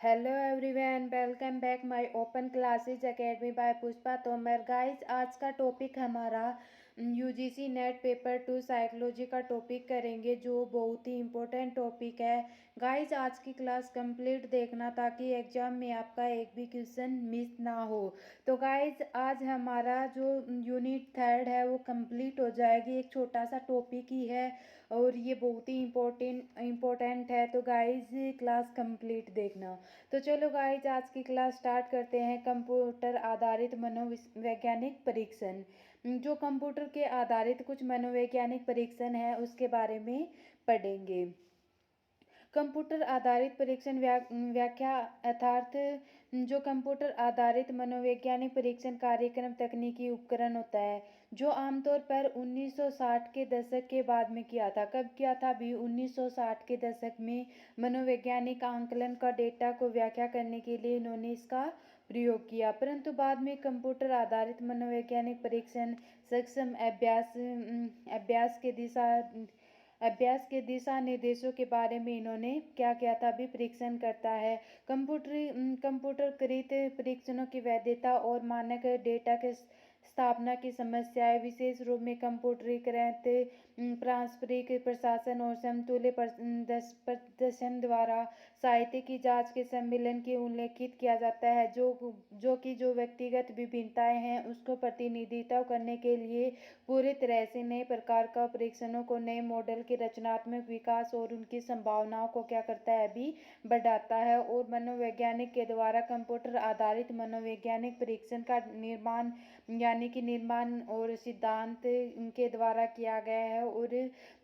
Hello everyone, welcome back my open classes academy by Pushpa Tomar. Guys, आज का topic हमारा UGC NET paper 2 psychology का topic करेंगे, जो बहुत ही इम्पोर्टेंट टॉपिक है। गाइस, आज की क्लास कंप्लीट देखना ताकि एग्जाम में आपका एक भी क्वेश्चन मिस ना हो। तो गाइस, आज हमारा जो यूनिट थर्ड है वो कंप्लीट हो जाएगी। एक छोटा सा टॉपिक ही है और ये बहुत ही इम्पोर्टेंट है। तो गाइस, क्लास कंप्लीट देखना। तो चलो गाइज, आज की क्लास स्टार्ट करते हैं। कंप्यूटर आधारित मनोवैज्ञानिक परीक्षण। जो कंप्यूटर के आधारित कुछ मनोवैज्ञानिक परीक्षण है उसके बारे में पढ़ेंगे। कंप्यूटर आधारित परीक्षण व्याख्या अर्थात जो कंप्यूटर आधारित मनोवैज्ञानिक परीक्षण कार्यक्रम तकनीकी उपकरण होता है, जो आमतौर पर 1960 के दशक के बाद में किया था। कब किया था? भी 1960 के दशक में मनोवैज्ञानिक आंकलन का डेटा को व्याख्या करने के लिए इन्होंने इसका प्रयोग किया। परंतु बाद में कंप्यूटर आधारित मनोवैज्ञानिक परीक्षण सक्षम अभ्यास के दिशा निर्देशों के बारे में इन्होंने क्या किया था? भी परीक्षण करता है। कंप्यूटरकृत परीक्षणों की वैधता और मानक डेटा के स्थापना की समस्याएं, विशेष रूप में कंप्यूटरीकृत पारस्परिक प्रशासन और समतुल्य प्रदर्शन द्वारा साहित्य की जांच के सम्मेलन के उल्लेखित किया जाता है, जो व्यक्तिगत विभिन्नताएं हैं उसको प्रतिनिधित्व करने के लिए पूरी तरह से नए प्रकार का परीक्षणों को, नए मॉडल के रचनात्मक विकास और उनकी संभावनाओं को क्या करता है? भी बढ़ाता है। और मनोवैज्ञानिक के द्वारा कंप्यूटर आधारित मनोवैज्ञानिक परीक्षण का निर्माण यानी कि निर्माण और सिद्धांत के द्वारा किया गया है, और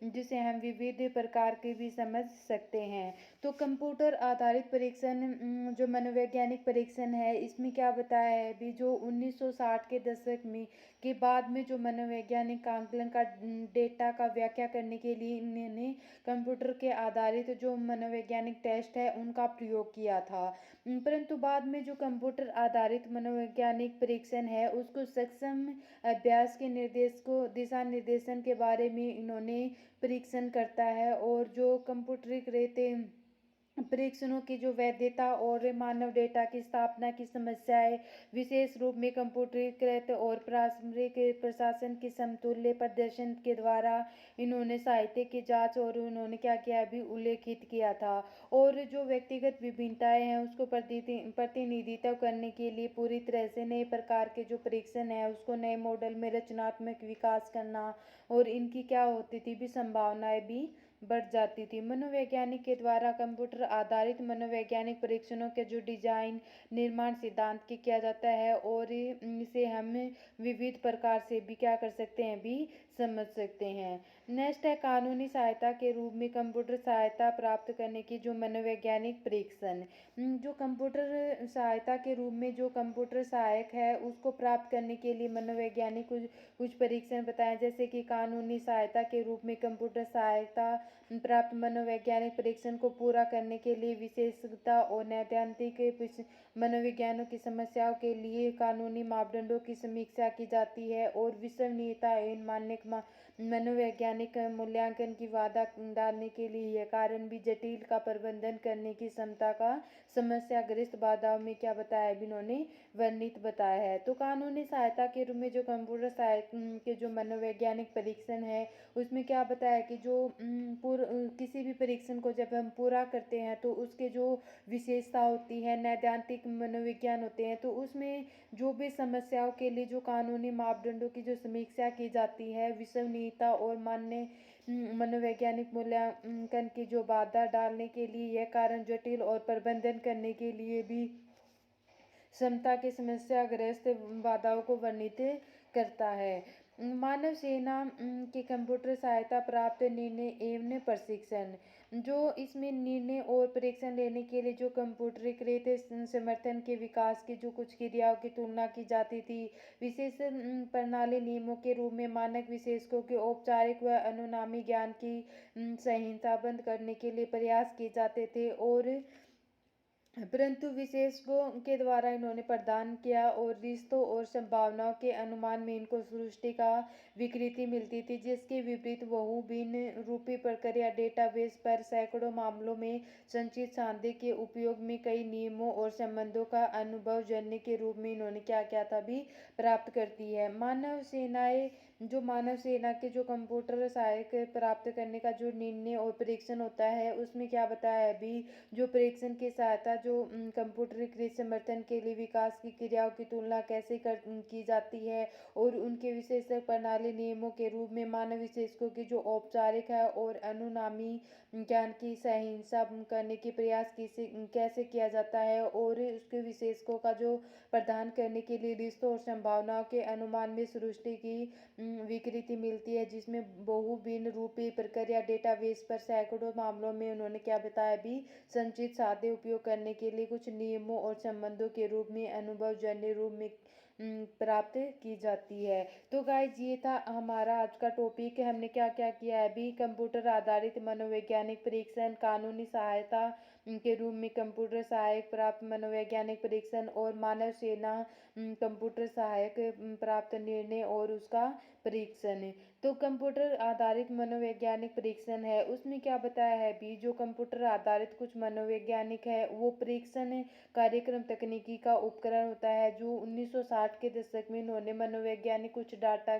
जिसे हम विविध प्रकार के भी समझ सकते हैं। तो कंप्यूटर आधारित परीक्षण जो मनोवैज्ञानिक परीक्षण है, इसमें क्या बताया है? भी जो 1960 के दशक में के बाद में जो मनोवैज्ञानिक आंकलन का डेटा का व्याख्या करने के लिए इन्होंने कंप्यूटर के आधारित जो मनोवैज्ञानिक टेस्ट है उनका प्रयोग किया था। परंतु बाद में जो कंप्यूटर आधारित मनोवैज्ञानिक परीक्षण है उसको सक्षम अभ्यास के निर्देश को दिशा निर्देशन के बारे में इन्होंने परीक्षण करता है, और जो कंप्यूटरीकृत परीक्षणों की जो वैधता और मानव डेटा की स्थापना की समस्याएं, विशेष रूप में कंप्यूटरीकृत और पारस्परिक प्रशासन की समतुल्य प्रदर्शन के द्वारा इन्होंने साहित्य की जांच और उन्होंने क्या किया? भी उल्लेखित किया था। और जो व्यक्तिगत विभिन्नताएं हैं उसको प्रतिनिधित्व करने के लिए पूरी तरह से नए प्रकार के जो परीक्षण है उसको नए मॉडल में रचनात्मक विकास करना, और इनकी क्या होती थी? भी संभावनाएं भी बढ़ जाती थी। मनोवैज्ञानिक के द्वारा कंप्यूटर आधारित मनोवैज्ञानिक परीक्षणों के जो डिजाइन निर्माण सिद्धांत की किया जाता है, और इसे हम विविध प्रकार से भी क्या कर सकते हैं? भी समझ सकते हैं। नेक्स्ट है कानूनी सहायता के रूप में कंप्यूटर सहायता प्राप्त करने की जो मनोवैज्ञानिक परीक्षण। जो कंप्यूटर सहायता के रूप में जो कंप्यूटर सहायक है उसको प्राप्त करने के लिए मनोवैज्ञानिक कुछ परीक्षण बताएं, जैसे कि कानूनी सहायता के रूप में कंप्यूटर सहायता प्राप्त मनोवैज्ञानिक परीक्षण को पूरा करने के लिए विशेषज्ञता और नैदानिक मनोविज्ञानों की समस्याओं के लिए कानूनी मापदंडों की समीक्षा की जाती है, और विश्वसनीयता एवं मानक मनोवैज्ञानिक मूल्यांकन की वादा डालने के लिए यह कारण भी जटिल का प्रबंधन करने की क्षमता का समस्याग्रस्त बाधाओं में क्या बताया है? इन्होंने वर्णित बताया है। तो कानूनी सहायता के रूप में जो कंप्यूटर सहायता के जो मनोवैज्ञानिक परीक्षण है उसमें क्या बताया कि जो किसी भी परीक्षण को जब हम पूरा करते हैं तो उसके जो विशेषता होती है, नैदानिक मनोविज्ञान होते हैं, तो उसमें जो भी समस्याओं के लिए जो कानूनी मापदंडों की जो समीक्षा की जाती है, विश्वसनीयता और मान्य मनोवैज्ञानिक मूल्यांकन की जो बाधा डालने के लिए यह कारण जटिल और प्रबंधन करने के लिए भी क्षमता की समस्याग्रस्त बाधाओं को वर्णित करता है। मानव सेना की कंप्यूटर सहायता प्राप्त निर्णय एवं प्रशिक्षण। जो इसमें निर्णय और परीक्षण लेने के लिए जो कंप्यूटरीकृत समर्थन के विकास की जो कुछ क्रियाओं की तुलना की जाती थी, विशेष प्रणाली नियमों के रूप में मानक विशेषकों के औपचारिक व अनुनामी ज्ञान की संहिता बंद करने के लिए प्रयास किए जाते थे, और परंतु विशेषज्ञों के द्वारा इन्होंने प्रदान किया और रिश्तों और संभावनाओं के अनुमान में इनको सृष्टि का विकृति मिलती थी, जिसके विपरीत बहुभिन्न रूपी प्रक्रिया डेटाबेस पर सैकड़ों मामलों में संचित सांध्य के उपयोग में कई नियमों और संबंधों का अनुभवजन्य के रूप में इन्होंने क्या किया था भी प्राप्त करती है। मानव सेना के जो कंप्यूटर सहायक प्राप्त करने का जो निर्णय और परीक्षण होता है, उसमें क्या बताया है अभी, जो परीक्षण की सहायता जो कंप्यूटरीकृत समर्थन के लिए विकास की क्रियाओं की तुलना कैसे की जाती है और उनके विशेषक प्रणाली नियमों के रूप में मानव विशेषज्ञों की जो औपचारिक है और अनुनामी ज्ञान की सहिंसा करने की प्रयास कैसे किया जाता है और उसके विशेषकों का जो प्रदान करने के लिए रिश्तों और संभावनाओं के अनुमान में सृष्टि की विकृति मिलती है, जिसमें बहुभिन्न रूपी प्रक्रिया डेटाबेस पर सैकड़ों मामलों में उन्होंने क्या बताया भी संचित साधे उपयोग करने के लिए कुछ नियमों और संबंधों के रूप में अनुभवजन्य रूप में प्राप्त की जाती है। तो गाइज ये था हमारा आज का टॉपिक। हमने क्या क्या किया है अभी, कंप्यूटर आधारित मनोवैज्ञानिक परीक्षण, कानूनी सहायता के रूप में कंप्यूटर सहायक प्राप्त मनोवैज्ञानिक परीक्षण और मानव सेना कंप्यूटर सहायक प्राप्त निर्णय और उसका परीक्षण। तो कंप्यूटर आधारित मनोवैज्ञानिक परीक्षण है, उसमें क्या बताया है भी, जो कंप्यूटर आधारित कुछ मनोवैज्ञानिक है वो परीक्षण कार्यक्रम तकनीकी का उपकरण होता है, जो 1960 के दशक में इन्होंने मनोवैज्ञानिक कुछ डाटा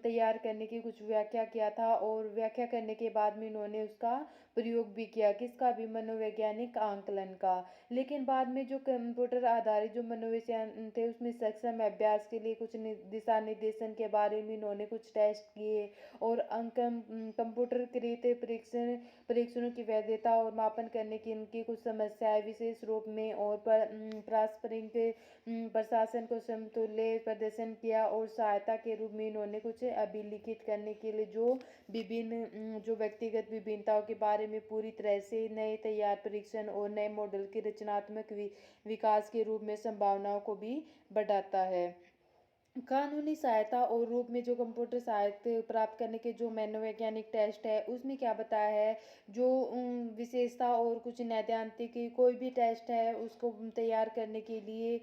तैयार करने की कुछ व्याख्या किया था और व्याख्या करने के बाद में इन्होंने उसका प्रयोग भी किया, किसका भी, मनोवैज्ञानिक आंकलन का। लेकिन बाद में जो कंप्यूटर आधारित जो मनोविज्ञान थे उसमें सक्षम अभ्यास के लिए कुछ दिशा निर्देशन के बारे में इन्होंने कुछ टेस्ट किए और कंप्यूटर कृत परीक्षणों की वैधता और मापन करने की इनकी कुछ समस्याएं विशेष रूप में और पारस्परिक प्रशासन को समतुल्य प्रदर्शन किया और सहायता के रूप में इन्होंने कुछ अभिलिखित करने के लिए जो विभिन्न जो व्यक्तिगत विभिन्नताओं के बारे में पूरी तरह से नए तैयार परीक्षण और नए मॉडल के रचनात्मक विकास के रूप में संभावनाओं को भी बढ़ाता है। कानूनी सहायता और रूप में जो कंप्यूटर सहायता प्राप्त करने के जो मनोवैज्ञानिक टेस्ट है उसमें क्या बताया है, जो विशेषता और कुछ नैदानिक कोई भी टेस्ट है उसको तैयार करने के लिए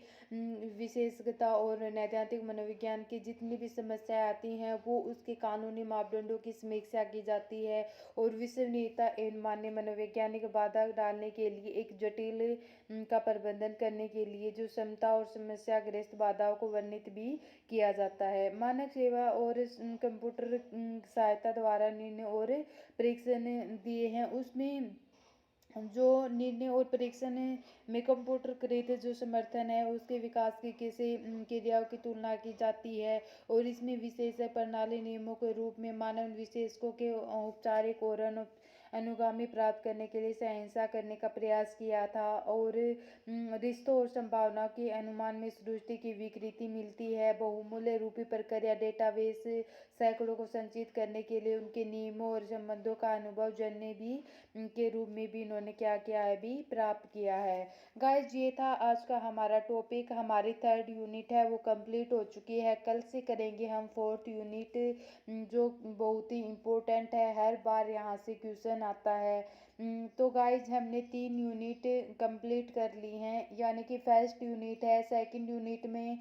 विशेषज्ञता और नैदानिक मनोविज्ञान की जितनी भी समस्याएं आती हैं वो उसके कानूनी मापदंडों की समीक्षा की जाती है और विश्वसनीयता एवं मान्य मनोवैज्ञानिक बाधा डालने के लिए एक जटिल का प्रबंधन करने के लिए जो क्षमता और समस्याग्रस्त बाधाओं को वर्णित भी किया जाता है। मानक सेवा और कंप्यूटर सहायता द्वारा निर्णय और परीक्षण दिए हैं, उसमें जो निर्णय और परीक्षण में कंप्यूटर कृत जो समर्थन है उसके विकास की किसी क्रियाओं की तुलना की जाती है और इसमें विशेष प्रणाली नियमों के रूप में मानव विशेषकों के औपचारिक और अनुगामी प्राप्त करने के लिए सहिंसा करने का प्रयास किया था और रिश्तों और संभावनाओं के अनुमान में सृष्टि की विकृति मिलती है। बहुमूल्य रूपी प्रक्रिया डेटाबेस सैकड़ों को संचित करने के लिए उनके नियमों और संबंधों का अनुभव जन्य भी के रूप में भी इन्होंने क्या किया है भी प्राप्त किया है। गाइस ये था आज का हमारा टॉपिक। हमारी थर्ड यूनिट है वो कंप्लीट हो चुकी है, कल से करेंगे हम फोर्थ यूनिट जो बहुत ही इम्पोर्टेंट है, हर बार यहाँ से क्वेश्चन आता है। तो गाइज हमने 3 यूनिट कंप्लीट कर ली हैं, यानी कि फर्स्ट यूनिट है, सेकंड यूनिट में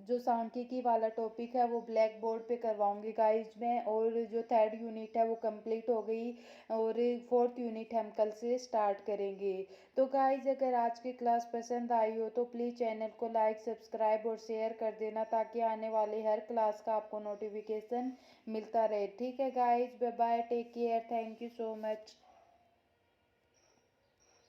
जो सांख्यिकी वाला टॉपिक है वो ब्लैक बोर्ड पे करवाऊंगी गाइज मैं, और जो थर्ड यूनिट है वो कंप्लीट हो गई और फोर्थ यूनिट हम कल से स्टार्ट करेंगे। तो गाइज अगर आज की क्लास पसंद आई हो तो प्लीज़ चैनल को लाइक सब्सक्राइब और शेयर कर देना ताकि आने वाले हर क्लास का आपको नोटिफिकेशन मिलता रहे। ठीक है guys, bye bye, take care, thank you so much.